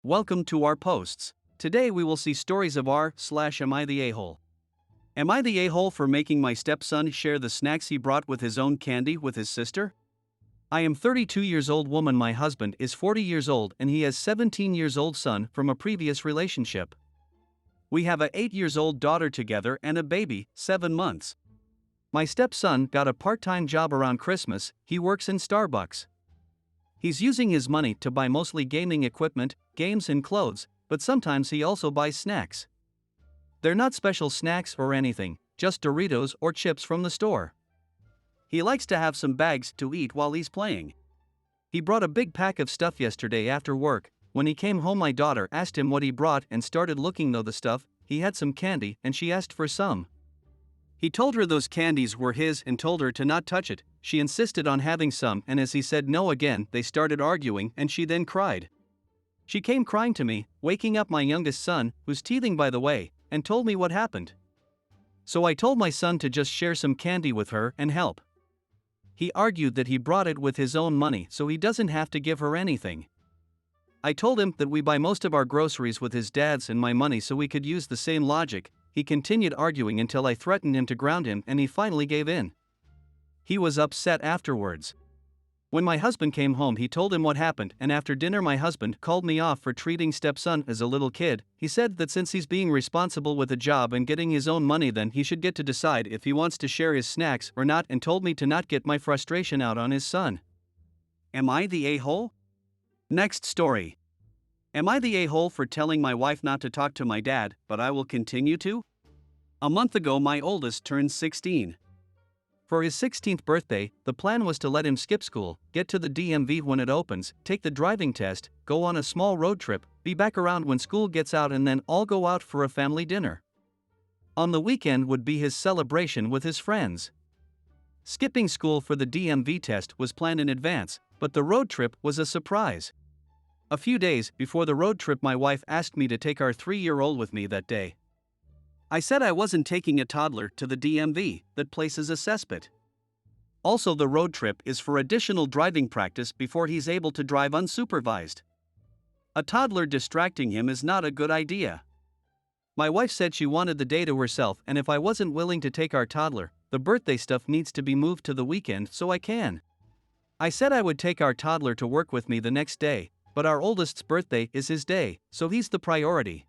Welcome to our posts. Today we will see stories of am I the a-hole? Am I the a-hole for making my stepson share the snacks he brought with his own candy with his sister? I am 32 years old woman, my husband is 40 years old and he has 17 years old son from a previous relationship. We have a 8 years old daughter together and a baby, 7 months. My stepson got a part-time job around Christmas, he works in Starbucks. He's using his money to buy mostly gaming equipment, games and clothes, but sometimes he also buys snacks. They're not special snacks or anything, just Doritos or chips from the store. He likes to have some bags to eat while he's playing. He brought a big pack of stuff yesterday after work. When he came home, my daughter asked him what he brought and started looking through the stuff. He had some candy and she asked for some. He told her those candies were his and told her to not touch it. She insisted on having some, and as he said no again, they started arguing and she then cried. She came crying to me, waking up my youngest son, who's teething by the way, and told me what happened. So I told my son to just share some candy with her and help. He argued that he brought it with his own money so he doesn't have to give her anything. I told him that we buy most of our groceries with his dad's and my money so we could use the same logic. He continued arguing until I threatened him to ground him and he finally gave in. He was upset afterwards. When my husband came home, he told him what happened, and after dinner my husband called me off for treating stepson as a little kid. He said that since he's being responsible with a job and getting his own money, then he should get to decide if he wants to share his snacks or not, and told me to not get my frustration out on his son. Am I the a-hole? Next story. Am I the a-hole for telling my wife not to talk to my dad, but I will continue to? A month ago my oldest turned 16. For his 16th birthday, the plan was to let him skip school, get to the DMV when it opens, take the driving test, go on a small road trip, be back around when school gets out, and then all go out for a family dinner. On the weekend would be his celebration with his friends. Skipping school for the DMV test was planned in advance, but the road trip was a surprise. A few days before the road trip, my wife asked me to take our 3-year-old with me that day. I said I wasn't taking a toddler to the DMV, that place is a cesspit. Also, the road trip is for additional driving practice before he's able to drive unsupervised. A toddler distracting him is not a good idea. My wife said she wanted the day to herself, and if I wasn't willing to take our toddler, the birthday stuff needs to be moved to the weekend so I can. I said I would take our toddler to work with me the next day, but our oldest's birthday is his day, so he's the priority.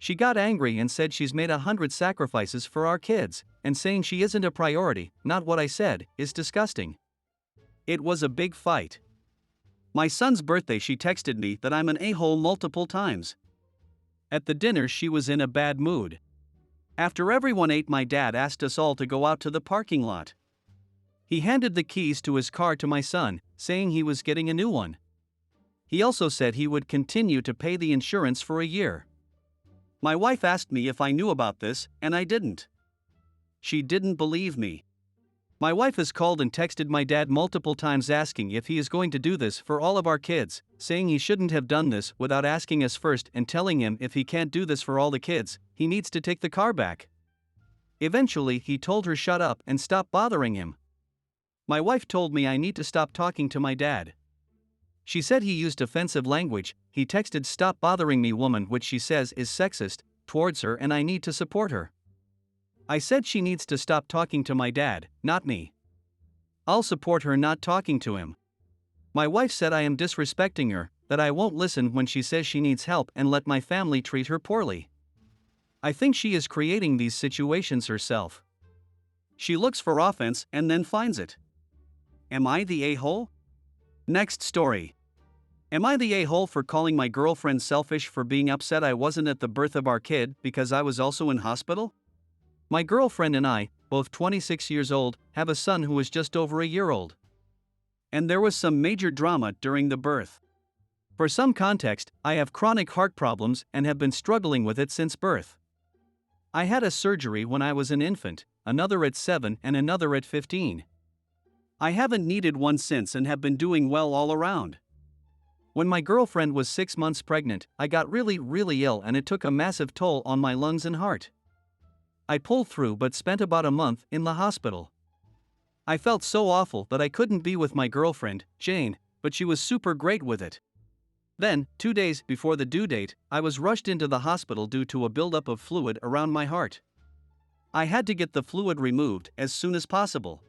She got angry and said she's made 100 sacrifices for our kids, and saying she isn't a priority, not what I said, is disgusting. It was a big fight. My son's birthday, she texted me that I'm an a-hole multiple times. At the dinner she was in a bad mood. After everyone ate, my dad asked us all to go out to the parking lot. He handed the keys to his car to my son, saying he was getting a new one. He also said he would continue to pay the insurance for a year. My wife asked me if I knew about this, and I didn't. She didn't believe me. My wife has called and texted my dad multiple times asking if he is going to do this for all of our kids, saying he shouldn't have done this without asking us first, and telling him if he can't do this for all the kids, he needs to take the car back. Eventually, he told her shut up and stop bothering him. My wife told me I need to stop talking to my dad. She said he used offensive language. He texted "stop bothering me woman," which she says is sexist towards her, and I need to support her. I said she needs to stop talking to my dad, not me. I'll support her not talking to him. My wife said I am disrespecting her, that I won't listen when she says she needs help and let my family treat her poorly. I think she is creating these situations herself. She looks for offense and then finds it. Am I the a-hole? Next story. Am I the a-hole for calling my girlfriend selfish for being upset I wasn't at the birth of our kid because I was also in hospital? My girlfriend and I, both 26 years old, have a son who is just over a year old. And there was some major drama during the birth. For some context, I have chronic heart problems and have been struggling with it since birth. I had a surgery when I was an infant, another at 7 and another at 15. I haven't needed one since and have been doing well all around. When my girlfriend was 6 months pregnant, I got really ill and it took a massive toll on my lungs and heart. I pulled through but spent about a month in the hospital. I felt so awful that I couldn't be with my girlfriend, Jane, but she was super great with it. Then, 2 days before the due date, I was rushed into the hospital due to a buildup of fluid around my heart. I had to get the fluid removed as soon as possible.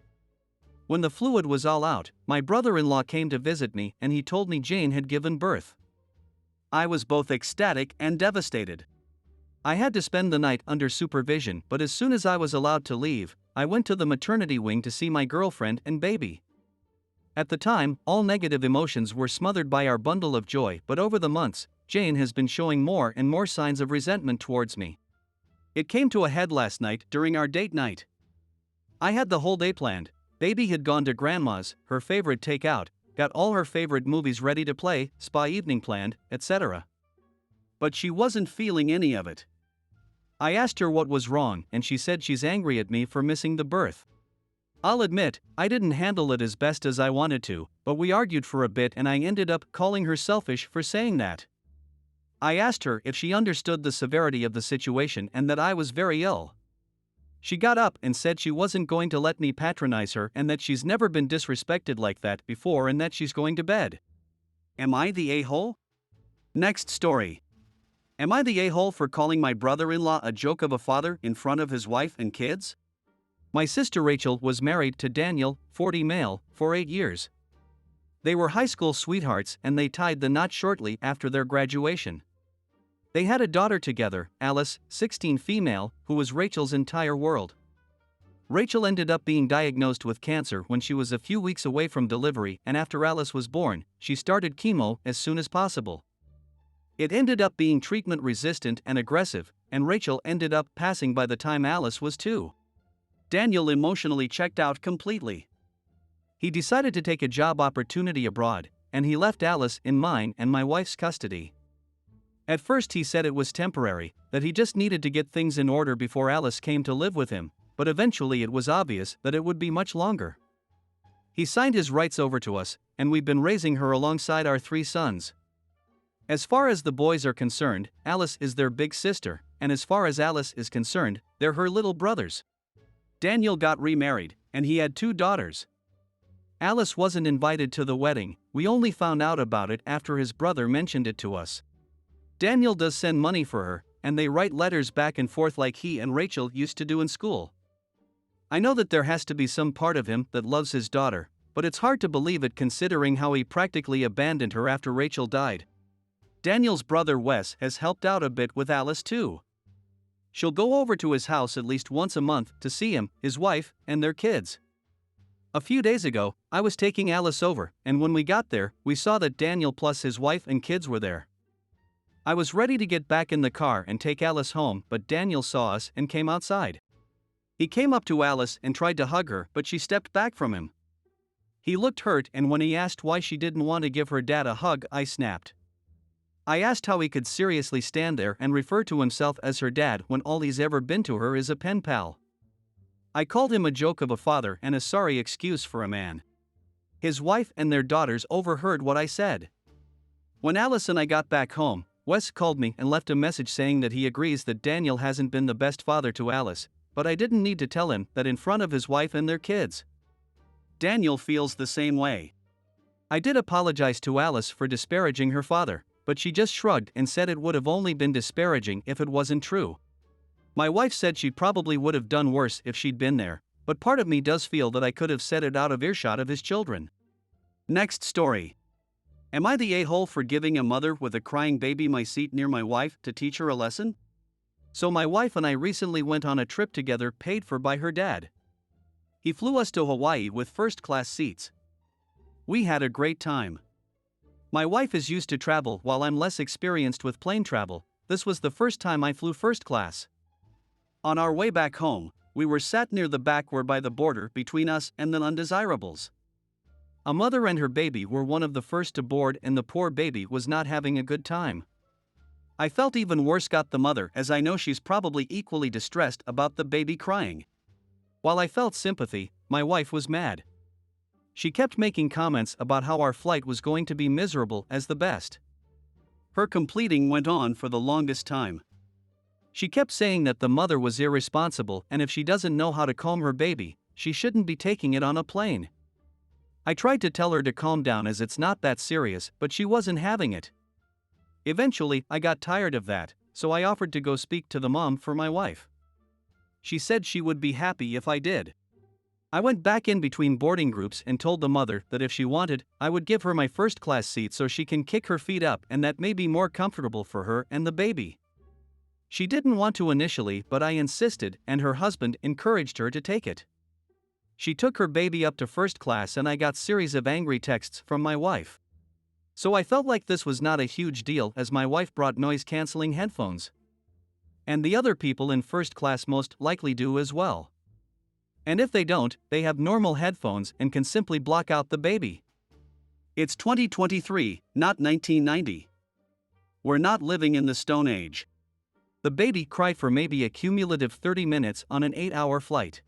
When the fluid was all out, my brother-in-law came to visit me and he told me Jane had given birth. I was both ecstatic and devastated. I had to spend the night under supervision, but as soon as I was allowed to leave, I went to the maternity wing to see my girlfriend and baby. At the time, all negative emotions were smothered by our bundle of joy, but over the months, Jane has been showing more and more signs of resentment towards me. It came to a head last night during our date night. I had the whole day planned. Baby had gone to grandma's, her favorite takeout, got all her favorite movies ready to play, spa evening planned, etc. But she wasn't feeling any of it. I asked her what was wrong and she said she's angry at me for missing the birth. I'll admit, I didn't handle it as best as I wanted to, but we argued for a bit and I ended up calling her selfish for saying that. I asked her if she understood the severity of the situation and that I was very ill. She got up and said she wasn't going to let me patronize her and that she's never been disrespected like that before and that she's going to bed. Am I the a-hole? Next story. Am I the a-hole for calling my brother-in-law a joke of a father in front of his wife and kids? My sister Rachel was married to Daniel, 40 male, for 8 years. They were high school sweethearts and they tied the knot shortly after their graduation. They had a daughter together, Alice, 16 female, who was Rachel's entire world. Rachel ended up being diagnosed with cancer when she was a few weeks away from delivery, and after Alice was born, she started chemo as soon as possible. It ended up being treatment resistant and aggressive, and Rachel ended up passing by the time Alice was 2. Daniel emotionally checked out completely. He decided to take a job opportunity abroad, and he left Alice in mine and my wife's custody. At first he said it was temporary, that he just needed to get things in order before Alice came to live with him, but eventually it was obvious that it would be much longer. He signed his rights over to us, and we've been raising her alongside our 3 sons. As far as the boys are concerned, Alice is their big sister, and as far as Alice is concerned, they're her little brothers. Daniel got remarried, and he had 2 daughters. Alice wasn't invited to the wedding, we only found out about it after his brother mentioned it to us. Daniel does send money for her, and they write letters back and forth like he and Rachel used to do in school. I know that there has to be some part of him that loves his daughter, but it's hard to believe it considering how he practically abandoned her after Rachel died. Daniel's brother Wes has helped out a bit with Alice too. She'll go over to his house at least once a month to see him, his wife, and their kids. A few days ago, I was taking Alice over, and when we got there, we saw that Daniel plus his wife and kids were there. I was ready to get back in the car and take Alice home, but Daniel saw us and came outside. He came up to Alice and tried to hug her, but she stepped back from him. He looked hurt, and when he asked why she didn't want to give her dad a hug, I snapped. I asked how he could seriously stand there and refer to himself as her dad when all he's ever been to her is a pen pal. I called him a joke of a father and a sorry excuse for a man. His wife and their daughters overheard what I said. When Alice and I got back home, Wes called me and left a message saying that he agrees that Daniel hasn't been the best father to Alice, but I didn't need to tell him that in front of his wife and their kids. Daniel feels the same way. I did apologize to Alice for disparaging her father, but she just shrugged and said it would have only been disparaging if it wasn't true. My wife said she probably would have done worse if she'd been there, but part of me does feel that I could have said it out of earshot of his children. Next story. Am I the a-hole for giving a mother with a crying baby my seat near my wife to teach her a lesson? So my wife and I recently went on a trip together paid for by her dad. He flew us to Hawaii with first-class seats. We had a great time. My wife is used to travel while I'm less experienced with plane travel. This was the first time I flew first class. On our way back home, we were sat near the back where by the border between us and the undesirables. A mother and her baby were one of the first to board and the poor baby was not having a good time. I felt even worse got the mother as I know she's probably equally distressed about the baby crying. While I felt sympathy, my wife was mad. She kept making comments about how our flight was going to be miserable as the best. Her completing went on for the longest time. She kept saying that the mother was irresponsible and if she doesn't know how to calm her baby, she shouldn't be taking it on a plane. I tried to tell her to calm down as it's not that serious, but she wasn't having it. Eventually, I got tired of that, so I offered to go speak to the mom for my wife. She said she would be happy if I did. I went back in between boarding groups and told the mother that if she wanted, I would give her my first class seat so she can kick her feet up and that may be more comfortable for her and the baby. She didn't want to initially, but I insisted, and her husband encouraged her to take it. She took her baby up to first class and I got series of angry texts from my wife. So I felt like this was not a huge deal as my wife brought noise-canceling headphones. And the other people in first class most likely do as well. And if they don't, they have normal headphones and can simply block out the baby. It's 2023, not 1990. We're not living in the Stone Age. The baby cried for maybe a cumulative 30 minutes on an 8-hour flight.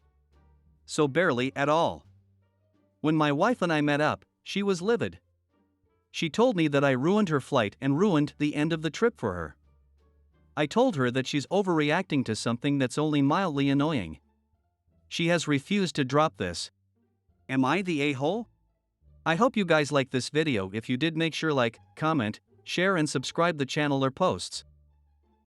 So barely at all. When my wife and I met up, she was livid. She told me that I ruined her flight and ruined the end of the trip for her. I told her that she's overreacting to something that's only mildly annoying. She has refused to drop this. Am I the a-hole? I hope you guys like this video. If you did, make sure like, comment, share and subscribe the channel or posts.